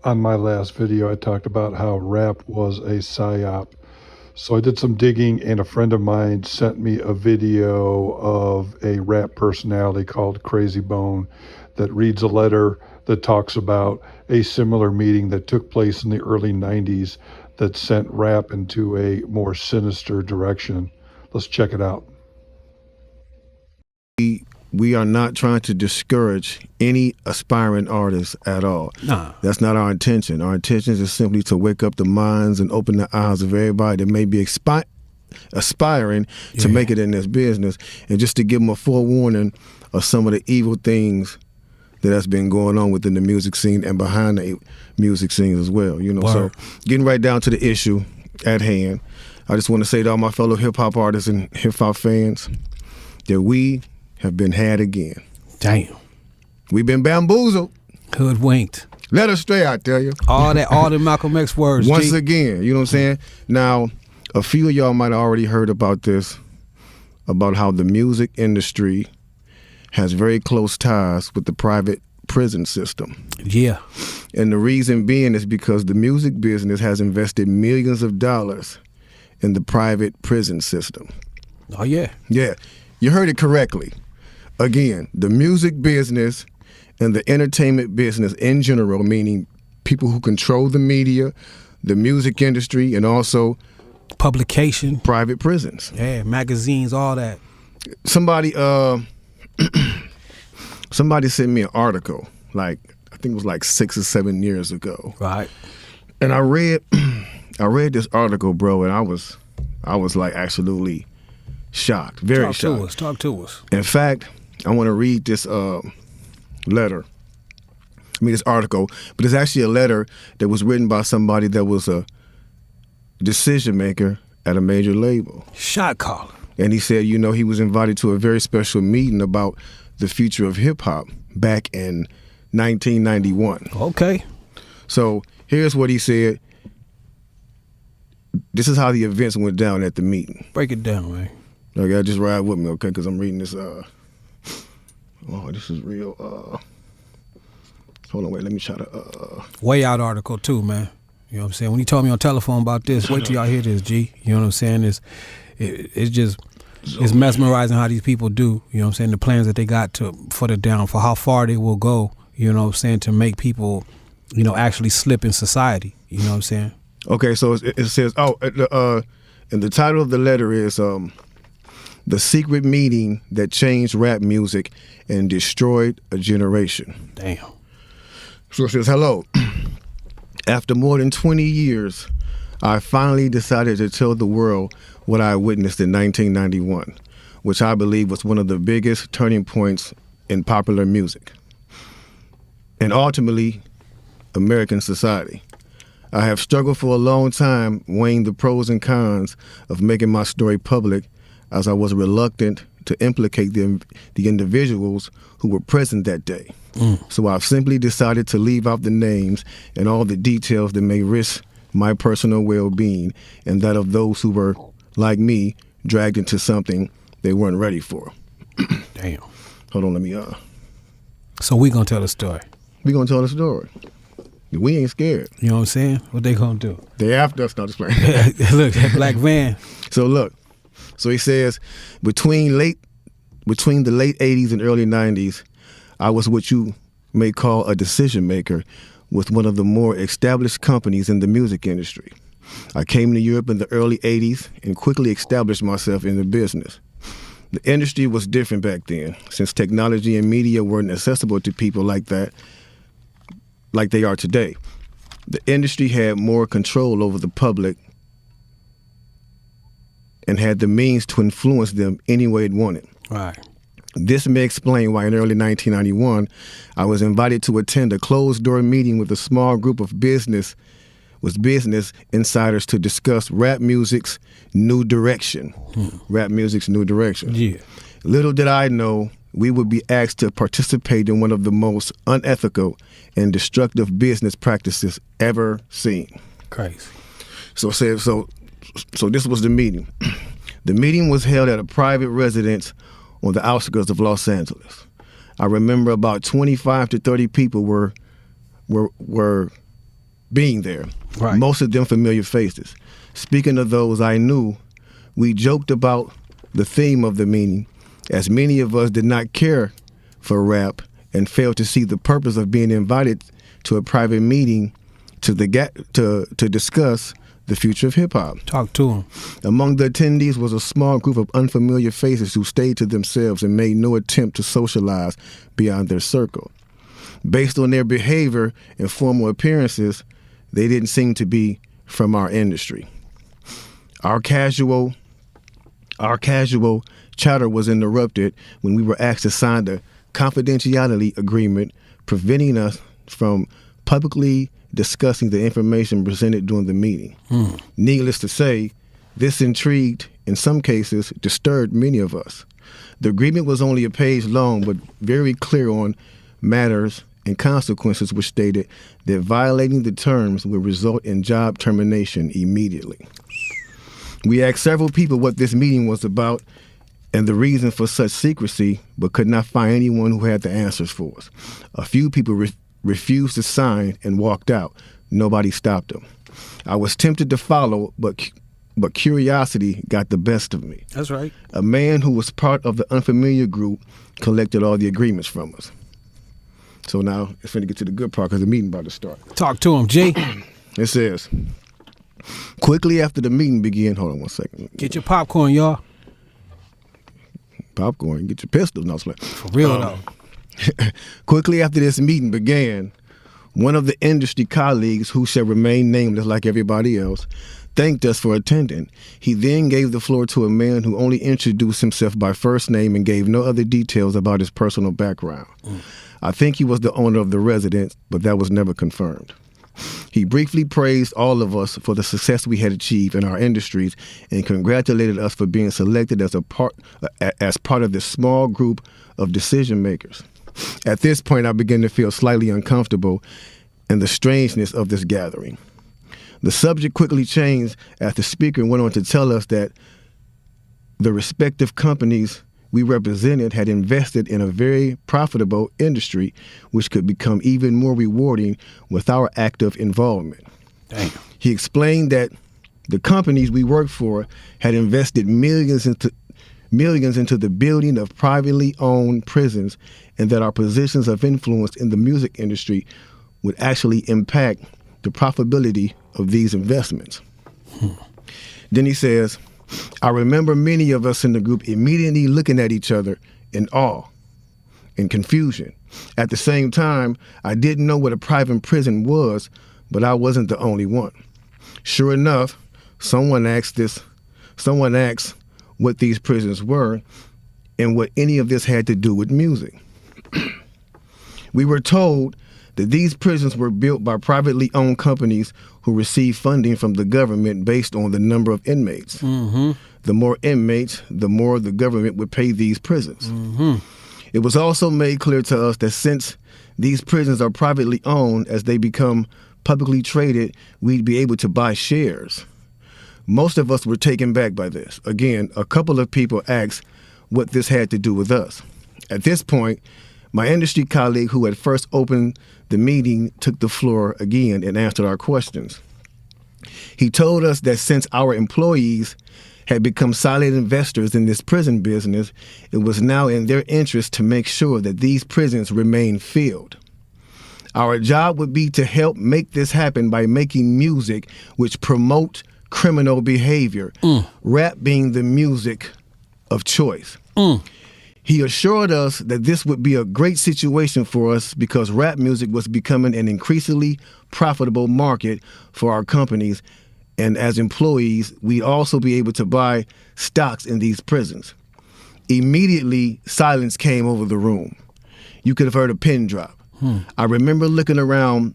On my last video, I talked about how rap was a psyop. So I did some digging, and a friend of mine sent me a video of a rap personality called Krayzie that reads a letter that talks about a similar meeting that took place in the early 90s that sent rap into a more sinister direction. Let's check it out. We are not trying to discourage any aspiring artists at all. Nah. That's not our intention. Our intention is simply to wake up the minds and open the eyes of everybody that may be aspiring to make it in this business, and just to give them a forewarning of some of the evil things that has been going on within the music scene and behind the music scenes as well. You know, Word. So getting right down to the issue at hand, I just want to say to all my fellow hip-hop artists and hip-hop fans that we have been had again. Damn. We've been bamboozled. Hoodwinked. Led astray, I tell you. All the Malcolm X words. Once G. again, you know what I'm saying? Now, a few of y'all might have already heard about this, about how the music industry has very close ties with the private prison system. Yeah. And the reason being is because the music business has invested millions of dollars in the private prison system. Oh, yeah. Yeah, you heard it correctly. Again, the music business and the entertainment business in general, meaning people who control the media, the music industry, and also Publication. private prisons. Yeah, magazines, all that. Somebody somebody sent me an article, like I think it was like 6 or 7 years ago. Right. And I read this article, bro, and I was like absolutely shocked, very shocked. Talk to us. In fact, I want to read this this article, but it's actually a letter that was written by somebody that was a decision maker at a major label. Shot caller. And he said, you know, he was invited to a very special meeting about the future of hip hop back in 1991. Okay. So here's what he said. This is how the events went down at the meeting. Break it down, man. Okay, just ride with me, okay? Because I'm reading this. Oh, this is real. Hold on, wait. Let me try to. Way out article too, man. You know what I'm saying? When he told me on telephone about this, wait till y'all hear this, G. You know what I'm saying? It's mesmerizing how these people do. You know what I'm saying? The plans that they got for how far they will go. You know what I'm saying? To make people, you know, actually slip in society. You know what I'm saying? Okay, so it says, and the title of the letter is "The Secret Meeting That Changed Rap Music and Destroyed a Generation." Damn. So it says, hello. After more than 20 years, I finally decided to tell the world what I witnessed in 1991, which I believe was one of the biggest turning points in popular music and ultimately American society. I have struggled for a long time weighing the pros and cons of making my story public, as I was reluctant to implicate the individuals who were present that day. So I've simply decided to leave out the names and all the details that may risk my personal well-being and that of those who were, like me, dragged into something they weren't ready for. Damn. Hold on, let me So we gonna tell the story. we gonna tell the story. We ain't scared. You know what I'm saying? What they gonna do? They after us, not just playing. Look, that black van. So look, so he says, between the late 80s and early 90s, I was what you may call a decision maker with one of the more established companies in the music industry. I came to Europe in the early 80s and quickly established myself in the business. The industry was different back then, since technology and media weren't accessible to people like that, like they are today. The industry had more control over the public and had the means to influence them any way it wanted. Right. This may explain why in early 1991, I was invited to attend a closed-door meeting with a small group of business insiders to discuss rap music's new direction. Rap music's new direction. Yeah. Little did I know we would be asked to participate in one of the most unethical and destructive business practices ever seen. Crazy. So this was the meeting. The meeting was held at a private residence on the outskirts of Los Angeles. I remember about 25 to 30 people were being there. Right. Most of them familiar faces. Speaking of those I knew, we joked about the theme of the meeting, as many of us did not care for rap and failed to see the purpose of being invited to a private meeting to discuss the future of hip-hop. Talk to him. Among the attendees was a small group of unfamiliar faces who stayed to themselves and made no attempt to socialize beyond their circle. Based on their behavior and formal appearances, they didn't seem to be from our industry. Our casual chatter was interrupted when we were asked to sign the confidentiality agreement, preventing us from publicly discussing the information presented during the meeting. Needless to say, this intrigued, in some cases, disturbed many of us. The agreement was only a page long, but very clear on matters and consequences, which stated that violating the terms would result in job termination immediately. We asked several people what this meeting was about and the reason for such secrecy, but could not find anyone who had the answers for us. A few people refused to sign and walked out. Nobody stopped them. I was tempted to follow, but curiosity got the best of me. That's right. A man who was part of the unfamiliar group collected all the agreements from us. So now it's going to get to the good part because the meeting about to start. Talk to him, G. It says, quickly after the meeting began, hold on one second. Get your popcorn, y'all. Popcorn, get your pistols. No, For real, though. Quickly after this meeting began, one of the industry colleagues, who shall remain nameless like everybody else, thanked us for attending. He then gave the floor to a man who only introduced himself by first name and gave no other details about his personal background. I think he was the owner of the residence, but that was never confirmed. He briefly praised all of us for the success we had achieved in our industries and congratulated us for being selected as part of this small group of decision makers. At this point, I began to feel slightly uncomfortable in the strangeness of this gathering. The subject quickly changed as the speaker went on to tell us that the respective companies we represented had invested in a very profitable industry, which could become even more rewarding with our active involvement. Damn. He explained that the companies we worked for had invested millions into the building of privately owned prisons, and that our positions of influence in the music industry would actually impact the profitability of these investments. Then he says, I remember many of us in the group immediately looking at each other in awe and confusion. At the same time, I didn't know what a private prison was, but I wasn't the only one. Sure enough, someone asked what these prisons were and what any of this had to do with music. We were told that these prisons were built by privately owned companies who received funding from the government based on the number of inmates. Mm-hmm. The more inmates, the more the government would pay these prisons. Mm-hmm. It was also made clear to us that since these prisons are privately owned, as they become publicly traded, we'd be able to buy shares. Most of us were taken back by this. Again, a couple of people asked what this had to do with us. At this point, my industry colleague who had first opened the meeting took the floor again and answered our questions. He told us that since our employees had become silent investors in this prison business, it was now in their interest to make sure that these prisons remain filled. Our job would be to help make this happen by making music which promote criminal behavior, rap being the music of choice. He assured us that this would be a great situation for us because rap music was becoming an increasingly profitable market for our companies, and as employees, we'd also be able to buy stocks in these prisons. Immediately, silence came over the room. You could have heard a pin drop. I remember looking around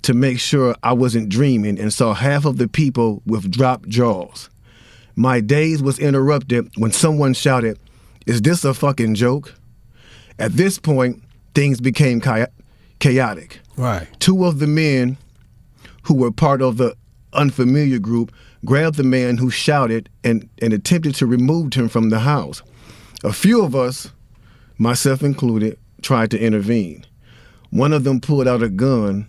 to make sure I wasn't dreaming and saw half of the people with dropped jaws. My daze was interrupted when someone shouted, "Is this a fucking joke?" At this point, things became chaotic. Right. Two of the men who were part of the unfamiliar group grabbed the man who shouted and attempted to remove him from the house. A few of us, myself included, tried to intervene. One of them pulled out a gun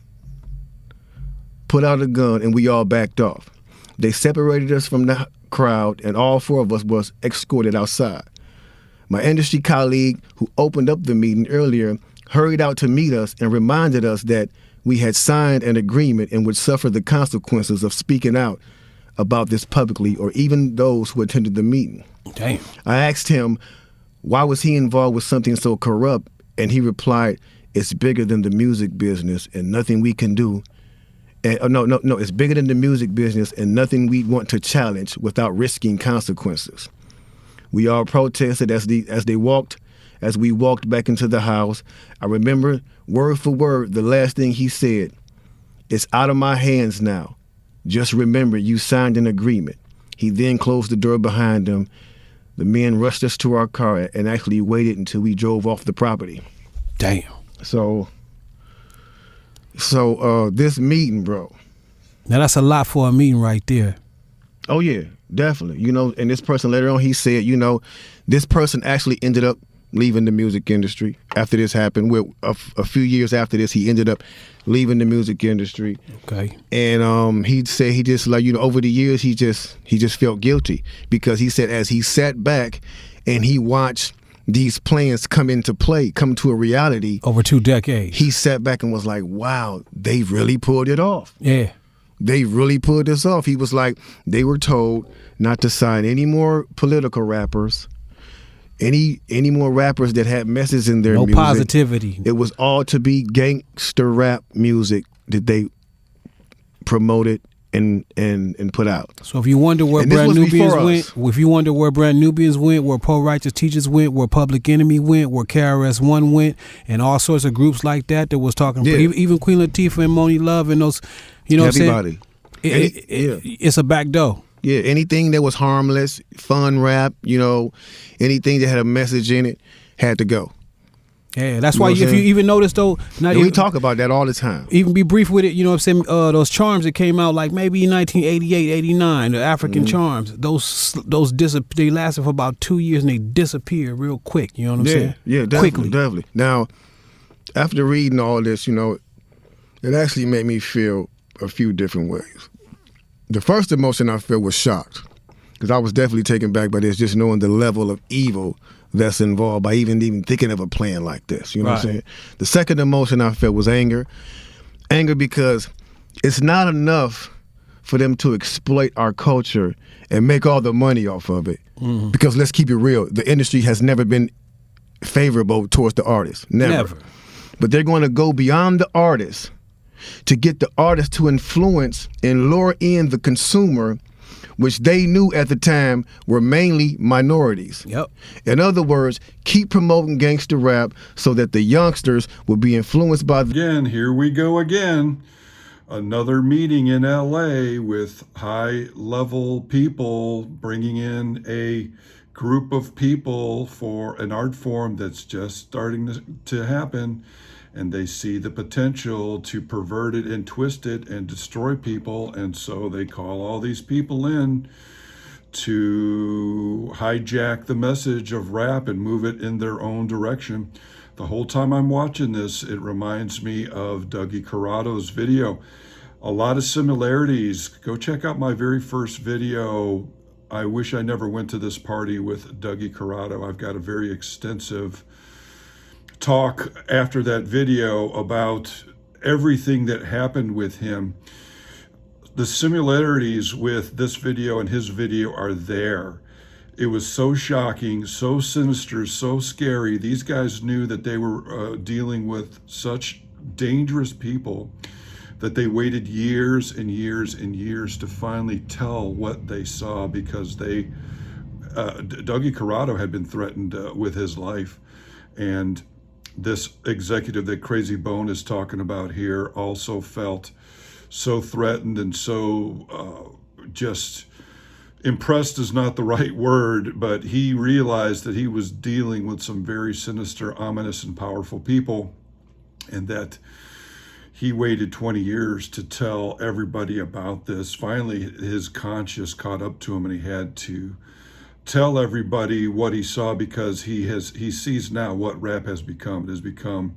put out a gun, and we all backed off. They separated us from the crowd, and all 4 of us was escorted outside. My industry colleague, who opened up the meeting earlier, hurried out to meet us and reminded us that we had signed an agreement and would suffer the consequences of speaking out about this publicly, or even those who attended the meeting. Damn. I asked him, why was he involved with something so corrupt? And he replied, it's bigger than the music business and nothing we can do. And, no, it's bigger than the music business and nothing we want to challenge without risking consequences. We all protested as we walked back into the house. I remember word for word the last thing he said. It's out of my hands now. Just remember you signed an agreement. He then closed the door behind him. The men rushed us to our car and actually waited until we drove off the property. Damn. So this meeting, bro. Now that's a lot for a meeting right there. Oh yeah, definitely. You know, and this person later on, he said, you know, this person actually ended up leaving the music industry after this happened. A few years after this, he ended up leaving the music industry. Okay. And he said he just, like, you know, over the years he just felt guilty, because he said as he sat back and he watched these plans come to a reality Over 2 decades. he sat back and was like, wow, they really pulled it off. Yeah. They really pulled this off. He was like, they were told not to sign any more political rappers, any more rappers that had messages in their music. No positivity. It was all to be gangster rap music that they promoted and put out. So if you wonder where And this Brand was Nubians before went, us. if you wonder where Brand Nubians went, where Pro Righteous Teachers went, where Public Enemy went, where KRS-One went, and all sorts of groups like that was talking, Yeah. even Queen Latifah and Moni Love and those, you know Everybody. what I'm saying? It's a back door. Yeah, anything that was harmless, fun rap, you know, anything that had a message in it had to go. Yeah, that's You why know what if I'm you saying? even notice though, not And even, we talk about that all the time. even be brief with it, you know what I'm saying? Those charms that came out like maybe 1988, 89, the African charms, those they lasted for about 2 years and they disappeared real quick. You know what I'm saying? Yeah, definitely, Quickly. definitely. Now, after reading all this, you know, it actually made me feel a few different ways. The first emotion I felt was shocked, because I was definitely taken back by this, just knowing the level of evil that's involved by even thinking of a plan like this. You know what I'm Right. saying? The second emotion I felt was anger. Anger because it's not enough for them to exploit our culture and make all the money off of it. Mm-hmm. Because let's keep it real, the industry has never been favorable towards the artist. Never. But they're going to go beyond the artist to get the artist to influence and lure in the consumer, which they knew at the time were mainly minorities. Yep. In other words, keep promoting gangster rap so that the youngsters will be influenced by Again, here we go again. Another meeting in LA with high-level people, bringing in a group of people for an art form that's just starting to happen, and they see the potential to pervert it and twist it and destroy people, and so they call all these people in to hijack the message of rap and move it in their own direction. The whole time I'm watching this, it reminds me of Dougie Corrado's video. A lot of similarities. Go check out my very first video, I Wish I Never Went to This Party, with Dougie Corrado. I've got a very extensive talk after that video about everything that happened with him. The similarities with this video and his video are there. It was so shocking, so sinister, so scary. These guys knew that they were dealing with such dangerous people that they waited years and years and years to finally tell what they saw, because Dougie Corrado had been threatened with his life. And this executive that Krayzie Bone is talking about here also felt so threatened and so just impressed is not the right word, but he realized that he was dealing with some very sinister, ominous, and powerful people, and that he waited 20 years to tell everybody about this. Finally, his conscience caught up to him, and he had to tell everybody what he saw, because he sees now what rap has become. It has become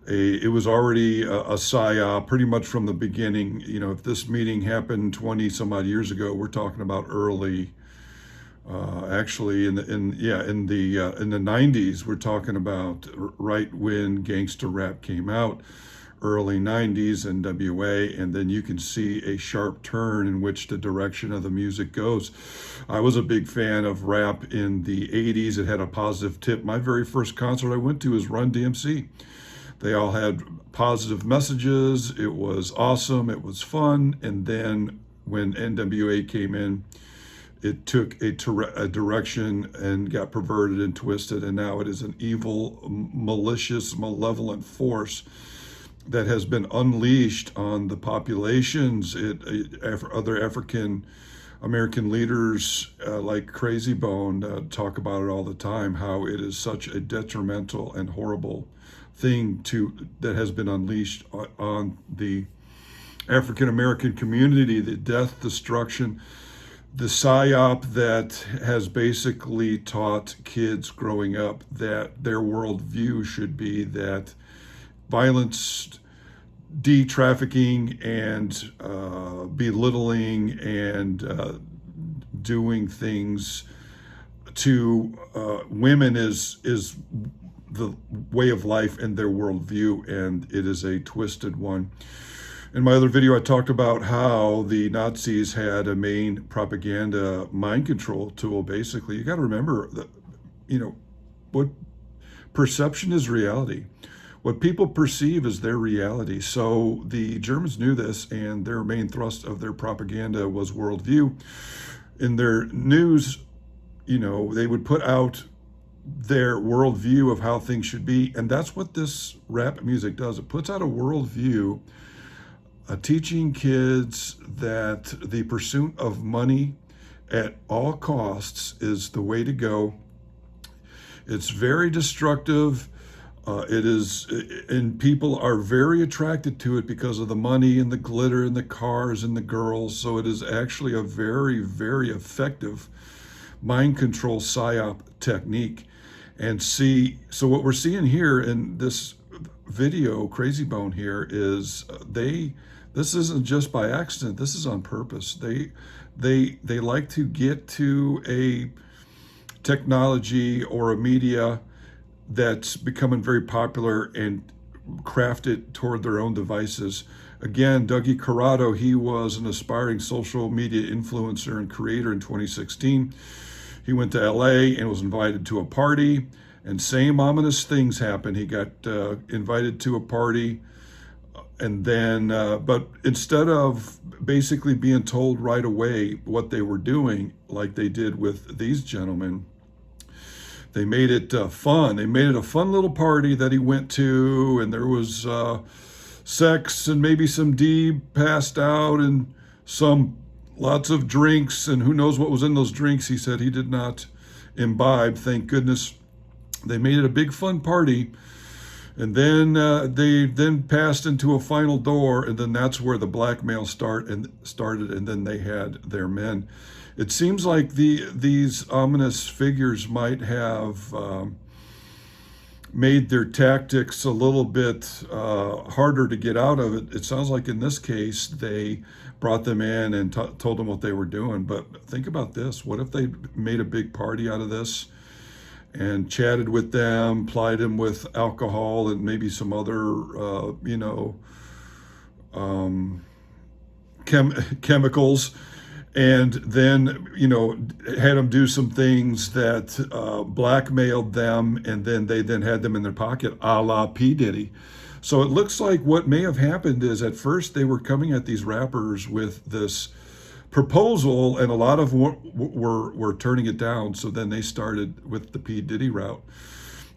it was already a psyop pretty much from the beginning. You know, if this meeting happened 20 some odd years ago, we're talking about early, actually in the 90s. We're talking about right when gangster rap came out, early 90s, NWA, and then you can see a sharp turn in which the direction of the music goes. I was a big fan of rap in the 80s. It had a positive tip. My very first concert I went to was Run DMC. They all had positive messages. It was awesome. It was fun. And then when NWA came in, it took a direction and got perverted and twisted. And now it is an evil, malicious, malevolent force that has been unleashed on the populations. Other African American leaders like Krayzie talk about it all the time, how it is such a detrimental and horrible thing that has been unleashed on the African American community, the death, destruction, the psyop that has basically taught kids growing up that their worldview should be that violence, de-trafficking, and belittling and doing things to women is the way of life and their worldview, and it is a twisted one. In my other video, I talked about how the Nazis had a main propaganda mind control tool. Basically, you got to remember that, you know, what perception is reality. What people perceive is their reality. So the Germans knew this, and their main thrust of their propaganda was worldview. In their news, you know, they would put out their worldview of how things should be, and that's what this rap music does. It puts out a worldview, teaching kids that the pursuit of money at all costs is the way to go. It's very destructive. And people are very attracted to it because of the money and the glitter and the cars and the girls. So it is actually a very, very effective mind control psyop technique. And so what we're seeing here in this video, Krayzie here, is this isn't just by accident. This is on purpose. They like to get to a technology or a media that's becoming very popular and craft it toward their own devices. Again, Dougie Corrado, he was an aspiring social media influencer and creator in 2016. He went to LA and was invited to a party, and same ominous things happened. He got invited to a party, and then, but instead of basically being told right away what they were doing, like they did with these gentlemen, they made it fun. They made it a fun little party that he went to, and there was sex and maybe some D passed out and lots of drinks, and who knows what was in those drinks. He said he did not imbibe, thank goodness. They made it a big fun party, and then they passed into a final door, and then that's where the blackmail started, and then they had their men. It seems like these ominous figures might have made their tactics a little bit harder to get out of it. It sounds like in this case, they brought them in and told them what they were doing. But think about this. What if they made a big party out of this and chatted with them, plied them with alcohol and maybe some other, chemicals, and then, had them do some things that blackmailed them, and then they had them in their pocket, a la P. Diddy. So it looks like what may have happened is at first they were coming at these rappers with this proposal, and a lot of them were turning it down. So then they started with the P. Diddy route.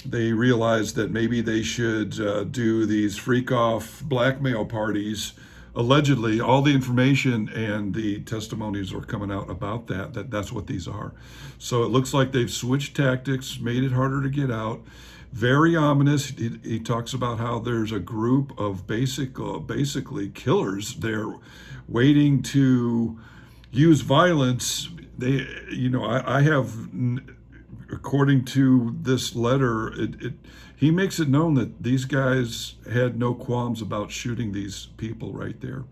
They realized that maybe they should do these freak-off blackmail parties. Allegedly, all the information and the testimonies are coming out about that's what these are. So it looks like they've switched tactics, made it harder to get out. Very ominous. He talks about how there's a group of basically killers. They're waiting to use violence. I have according to this letter, he makes it known that these guys had no qualms about shooting these people right there.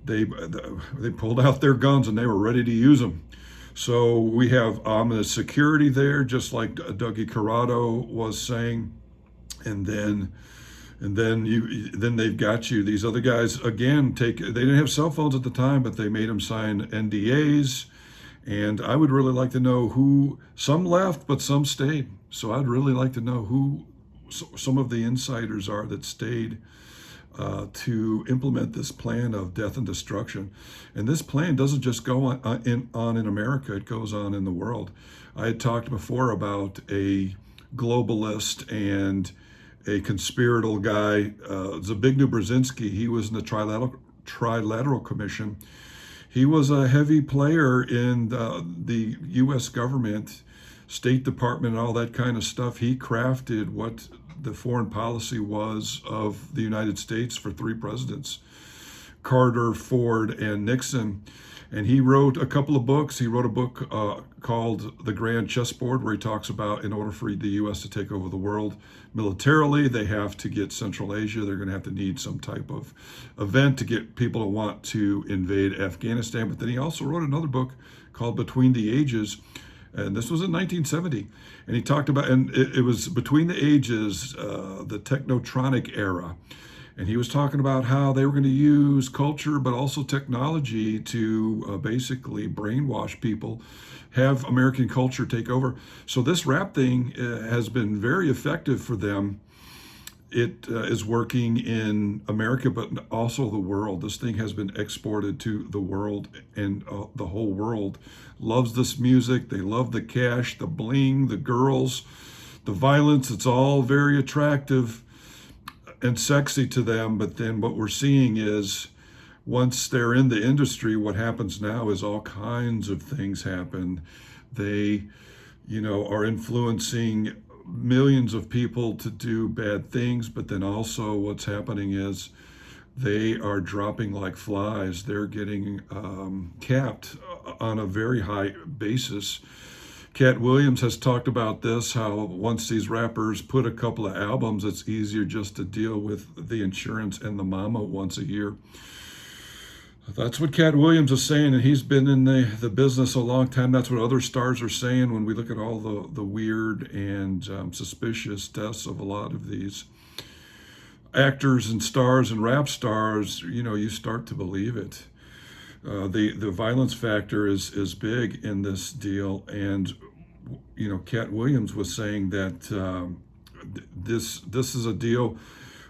They pulled out their guns and they were ready to use them. So we have ominous security there, just like Dougie Corrado was saying, and then they've got you. These other guys again they didn't have cell phones at the time, but they made them sign NDAs. And I would really like to know who, some left, but some stayed. So I'd really like to know who some of the insiders are that stayed to implement this plan of death and destruction. And this plan doesn't just go on in America, it goes on in the world. I had talked before about a globalist and a conspiratorial guy, Zbigniew Brzezinski. He was in the Trilateral Commission. He was a heavy player in the U.S. government, State Department, and all that kind of stuff. He crafted what the foreign policy was of the United States for 3 presidents, Carter, Ford, and Nixon. And he wrote a couple of books. He wrote a book called The Grand Chessboard, where he talks about in order for the U.S. to take over the world militarily, they have to get Central Asia. They're going to have to need some type of event to get people to want to invade Afghanistan. But then he also wrote another book called Between the Ages, and this was in 1970. And he talked about, and it was between the ages, the technotronic era. And he was talking about how they were going to use culture, but also technology to basically brainwash people, have American culture take over. So this rap thing has been very effective for them. It is working in America, but also the world. This thing has been exported to the world, and the whole world loves this music. They love the cash, the bling, the girls, the violence. It's all very attractive and sexy to them. But then what we're seeing is once they're in the industry, what happens now is all kinds of things happen. They, are influencing millions of people to do bad things, but then also what's happening is they are dropping like flies. They're getting capped on a very high basis. Cat Williams has talked about this, how once these rappers put a couple of albums, it's easier just to deal with the insurance and the mama once a year. That's what Cat Williams is saying, and he's been in the business a long time. That's what other stars are saying when we look at all the weird and suspicious deaths of a lot of these actors and stars and rap stars. You start to believe it. The violence factor is big in this deal, and Cat Williams was saying that this is a deal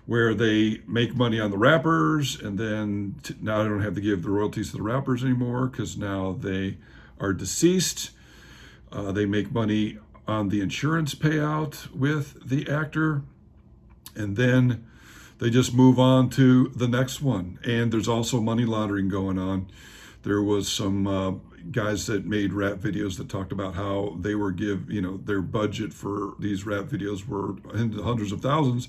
where they make money on the rappers, and then now they don't have to give the royalties to the rappers anymore because now they are deceased. They make money on the insurance payout with the actor, and then they just move on to the next one. And there's also money laundering going on. There was some guys that made rap videos that talked about how they were their budget for these rap videos were in the hundreds of thousands,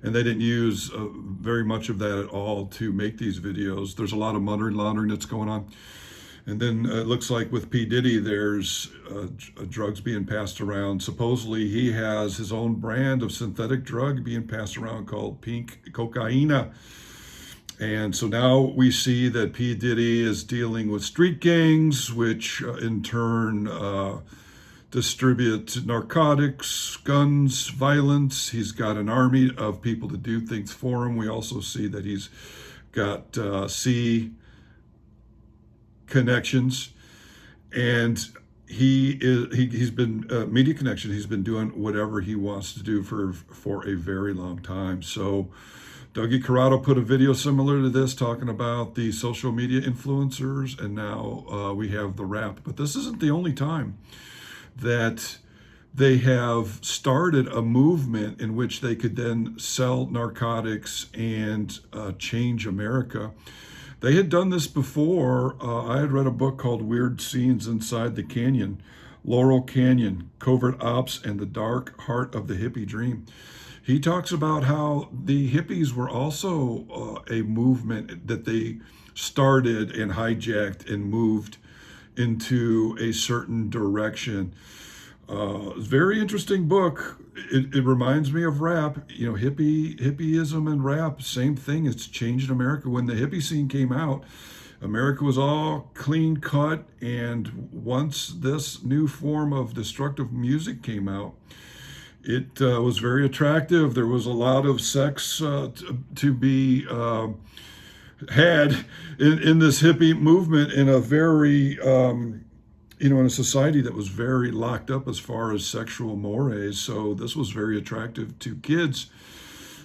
and they didn't use very much of that at all to make these videos. There's a lot of money laundering that's going on. And then it looks like with P. Diddy, there's drugs being passed around. Supposedly he has his own brand of synthetic drug being passed around called pink cocaine. And so now we see that P. Diddy is dealing with street gangs, which in turn distribute narcotics, guns, violence. He's got an army of people to do things for him. We also see that he's got C connections, and he's been media connection. He's been doing whatever he wants to do for a very long time. So Dougie Corrado put a video similar to this talking about the social media influencers, and now we have the rap. But this isn't the only time that they have started a movement in which they could then sell narcotics and change America. They had done this before. I had read a book called Weird Scenes Inside the Canyon, Laurel Canyon, Covert Ops, and the Dark Heart of the Hippie Dream. He talks about how the hippies were also a movement that they started and hijacked and moved into a certain direction. Very interesting book. It reminds me of rap. You know, hippieism and rap, same thing. It's changed America. When the hippie scene came out, America was all clean cut, and once this new form of destructive music came out, it was very attractive. There was a lot of sex to be had in this hippie movement in a very in a society that was very locked up as far as sexual mores. So this was very attractive to kids.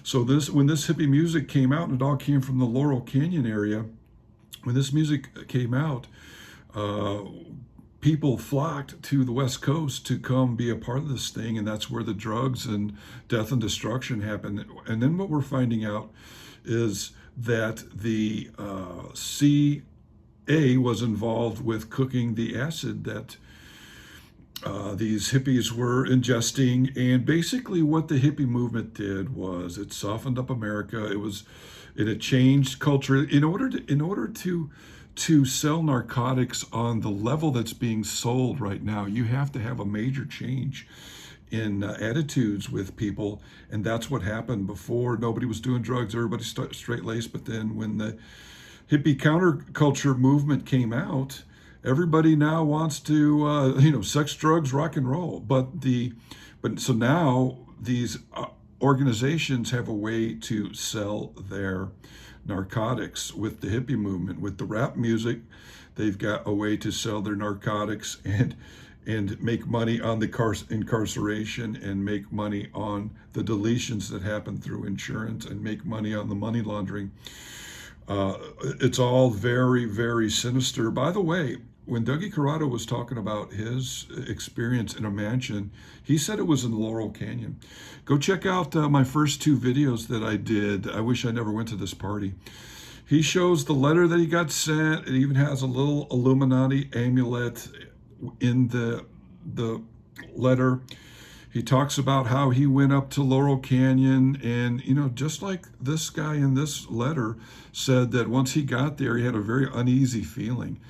So when this hippie music came out, and it all came from the Laurel Canyon area, when this music came out, people flocked to the West Coast to come be a part of this thing, and that's where the drugs and death and destruction happened. And then what we're finding out is that the CIA was involved with cooking the acid that these hippies were ingesting. And basically what the hippie movement did was it softened up America. It changed culture. In order to sell narcotics on the level that's being sold right now, you have to have a major change in attitudes with people. And that's what happened. Before, nobody was doing drugs, everybody straight-laced. But then when the hippie counterculture movement came out, everybody now wants to sex, drugs, rock and roll. But so now these organizations have a way to sell their narcotics. With the hippie movement, with the rap music, they've got a way to sell their narcotics and make money on the incarceration, and make money on the deletions that happen through insurance, and make money on the money laundering. It's all very, very sinister. By the way, when Dougie Corrado was talking about his experience in a mansion, he said it was in Laurel Canyon. Go check out my first two videos that I did. I wish I never went to this party. He shows the letter that he got sent. It even has a little Illuminati amulet in the letter. He talks about how he went up to Laurel Canyon, and just like this guy in this letter said, that once he got there, he had a very uneasy feeling.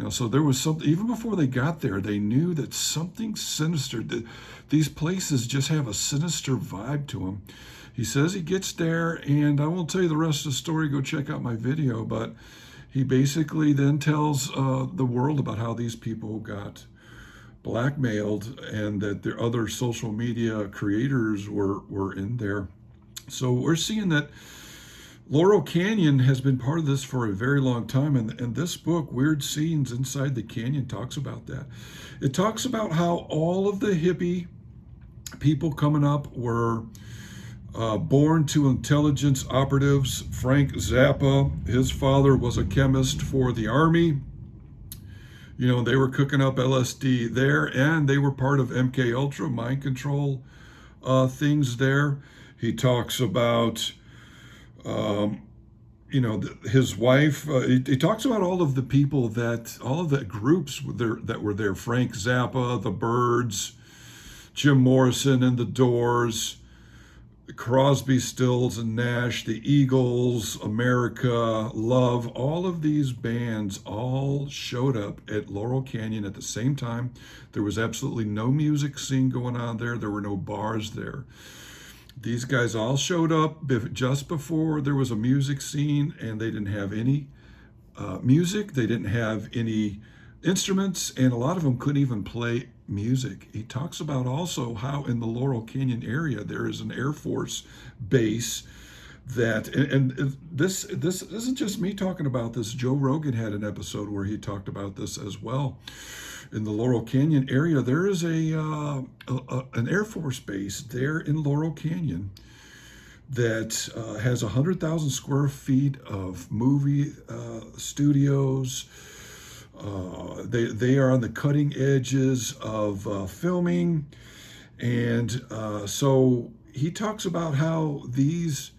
So there was something, even before they got there, they knew that something sinister, that these places just have a sinister vibe to them. He says he gets there, and I won't tell you the rest of the story, go check out my video, but he basically then tells the world about how these people got blackmailed, and that their other social media creators were in there. So we're seeing that Laurel Canyon has been part of this for a very long time, and this book, Weird Scenes Inside the Canyon, talks about that. It talks about how all of the hippie people coming up were born to intelligence operatives. Frank Zappa, his father was a chemist for the Army. They were cooking up LSD there, and they were part of MK Ultra mind control things there. He talks about his wife. He talks about all of the people all of the groups that were there. Frank Zappa, the Byrds, Jim Morrison and the Doors, Crosby, Stills and Nash, the Eagles, America, Love. All of these bands all showed up at Laurel Canyon at the same time. There was absolutely no music scene going on there. There were no bars there. These guys all showed up just before there was a music scene, and they didn't have any music. They didn't have any instruments, and a lot of them couldn't even play music. He talks about also how in the Laurel Canyon area there is an Air Force base that, and this isn't just me talking about this. Joe Rogan had an episode where he talked about this as well. In the Laurel Canyon area, there is an Air Force base there in Laurel Canyon that has 100,000 square feet of movie studios. They are on the cutting edges of filming, and so he talks about how these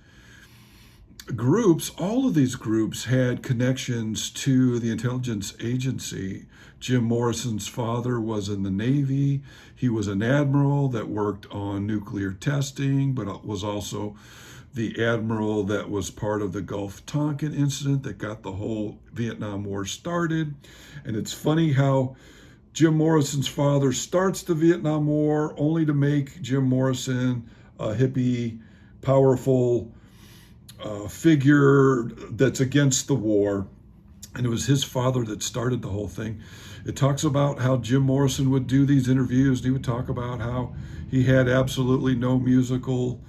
groups, all of these groups, had connections to the intelligence agency. Jim Morrison's father was in the Navy. He was an admiral that worked on nuclear testing, but was also the admiral that was part of the Gulf Tonkin incident that got the whole Vietnam War started. And it's funny how Jim Morrison's father starts the Vietnam War only to make Jim Morrison a hippie, powerful figure that's against the war. And it was his father that started the whole thing. It talks about how Jim Morrison would do these interviews, and he would talk about how he had absolutely no musical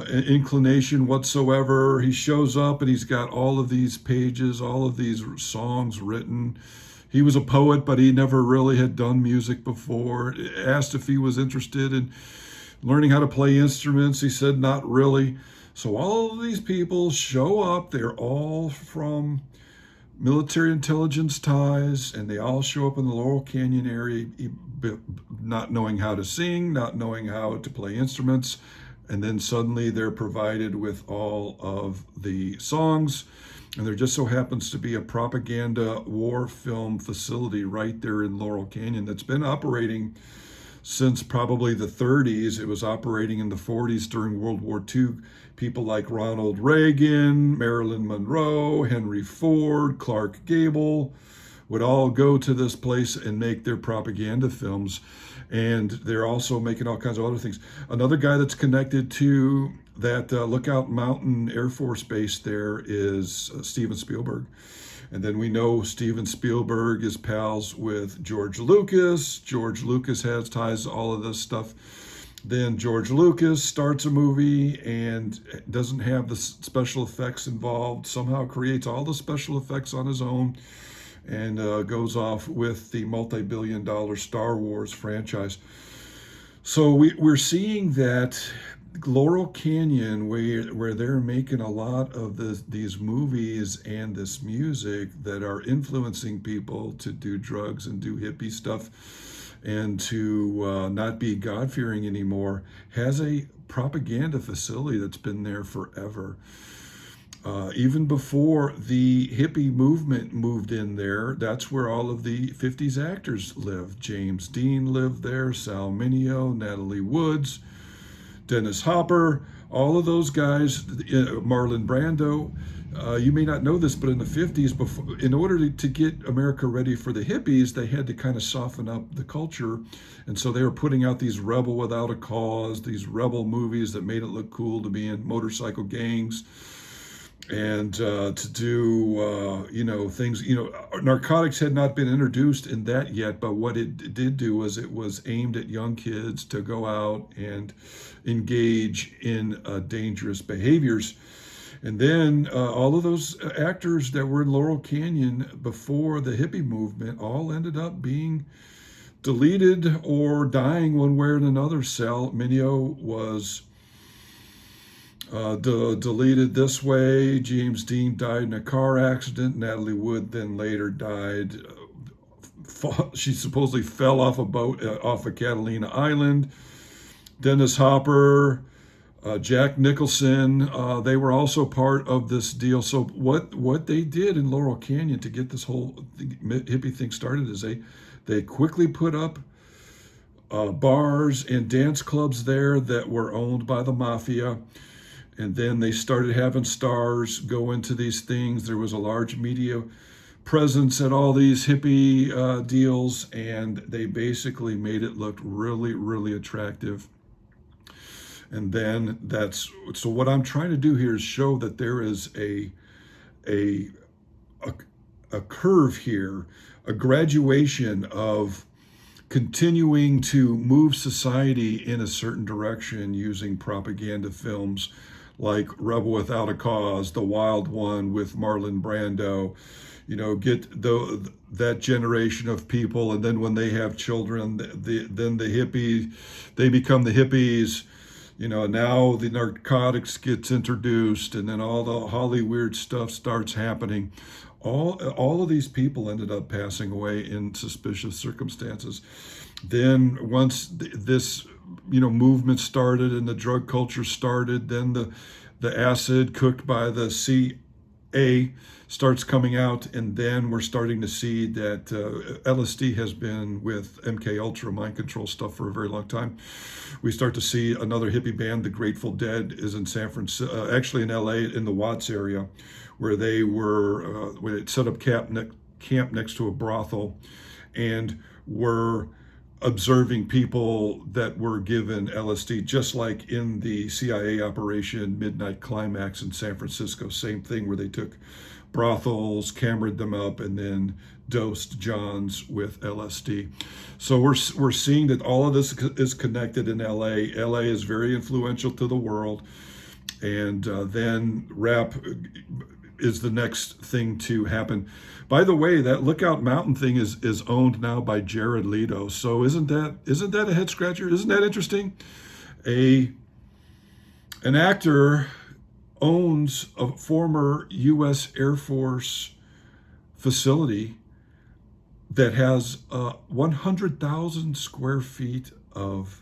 inclination whatsoever. He shows up and he's got all of these pages, all of these songs written. He was a poet, but he never really had done music before. Asked if he was interested in learning how to play instruments. He said, not really. So all of these people show up. They're all from military intelligence ties, and they all show up in the Laurel Canyon area, not knowing how to sing, not knowing how to play instruments. And then suddenly they're provided with all of the songs. And there just so happens to be a propaganda war film facility right there in Laurel Canyon that's been operating since probably the 30s. It was operating in the 40s during World War II. People like Ronald Reagan, Marilyn Monroe, Henry Ford, Clark Gable would all go to this place and make their propaganda films. And they're also making all kinds of other things. Another guy that's connected to that Lookout Mountain Air Force Base there is Steven Spielberg. And then we know Steven Spielberg is pals with George Lucas. George Lucas has ties to all of this stuff. Then George Lucas starts a movie and doesn't have the special effects involved, somehow creates all the special effects on his own, and goes off with the multi-billion-dollar Star Wars franchise. So we're seeing that Laurel Canyon, where they're making a lot of these movies and this music that are influencing people to do drugs and do hippie stuff and to not be God-fearing anymore, has a propaganda facility that's been there forever. Even before the hippie movement moved in there, that's where all of the 50s actors lived. James Dean lived there, Sal Mineo, Natalie Woods, Dennis Hopper, all of those guys, Marlon Brando. You may not know this, but in the 50s, in order to get America ready for the hippies, they had to kind of soften up the culture. And so they were putting out these Rebel Without a Cause, these rebel movies that made it look cool to be in motorcycle gangs and to do, things. Narcotics had not been introduced in that yet, but what it did do was it was aimed at young kids to go out and engage in dangerous behaviors. And then all of those actors that were in Laurel Canyon before the hippie movement all ended up being deleted or dying one way or another. Sal Mineo was deleted this way. James Dean died in a car accident. Natalie Wood then later died. She supposedly fell off a boat off of Catalina Island. Dennis Hopper, Jack Nicholson, they were also part of this deal. So what they did in Laurel Canyon to get this whole hippie thing started is they quickly put up bars and dance clubs there that were owned by the mafia. And then they started having stars go into these things. There was a large media presence at all these hippie deals, and they basically made it look really, really attractive. And then so what I'm trying to do here is show that there is a curve here, a graduation of continuing to move society in a certain direction using propaganda films like Rebel Without a Cause, The Wild One with Marlon Brando, get that generation of people, and then when they have children, then the hippie, they become the hippies. Now the narcotics gets introduced, and then all the Hollywood stuff starts happening. All of these people ended up passing away in suspicious circumstances. Then once this movement started and the drug culture started, then the acid cooked by the CA starts coming out, and then we're starting to see that LSD has been with MK Ultra mind control stuff for a very long time. We start to see another hippie band, the Grateful Dead, is in San Francisco, actually in LA, in the Watts area, where they were where it set up camp next to a brothel. and were observing people that were given LSD, just like in the CIA operation Midnight Climax in San Francisco. Same thing, where they took brothels, cameraed them up, and then dosed Johns with LSD. So we're seeing that all of this is connected in LA. LA is very influential to the world, and then rap is the next thing to happen. By the way, that Lookout Mountain thing is owned now by Jared Leto. So isn't that a head scratcher? Isn't that interesting? An actor owns a former U.S. Air Force facility that has 100,000 square feet of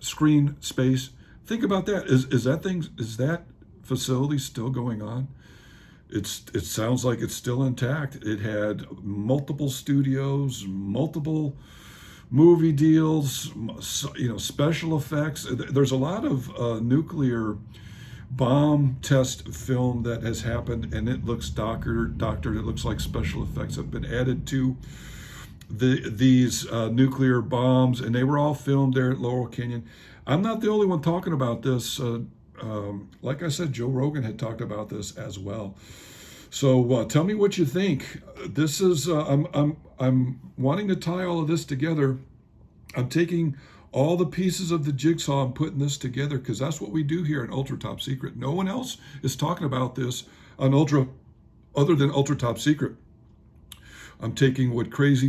screen space. Think about that. Is that facility still going on? It sounds like it's still intact. It had multiple studios, multiple movie deals, special effects. There's a lot of nuclear bomb test film that has happened, and it looks doctored. It looks like special effects have been added to these nuclear bombs, and they were all filmed there at Laurel Canyon. I'm not the only one talking about this. Like I said, Joe Rogan had talked about this as well. So tell me what you think. This is I'm wanting to tie all of this together. I'm taking all the pieces of the jigsaw and putting this together, because that's what we do here at Ultra Top Secret. No one else is talking about this on other than Ultra Top Secret. I'm taking what Krayzie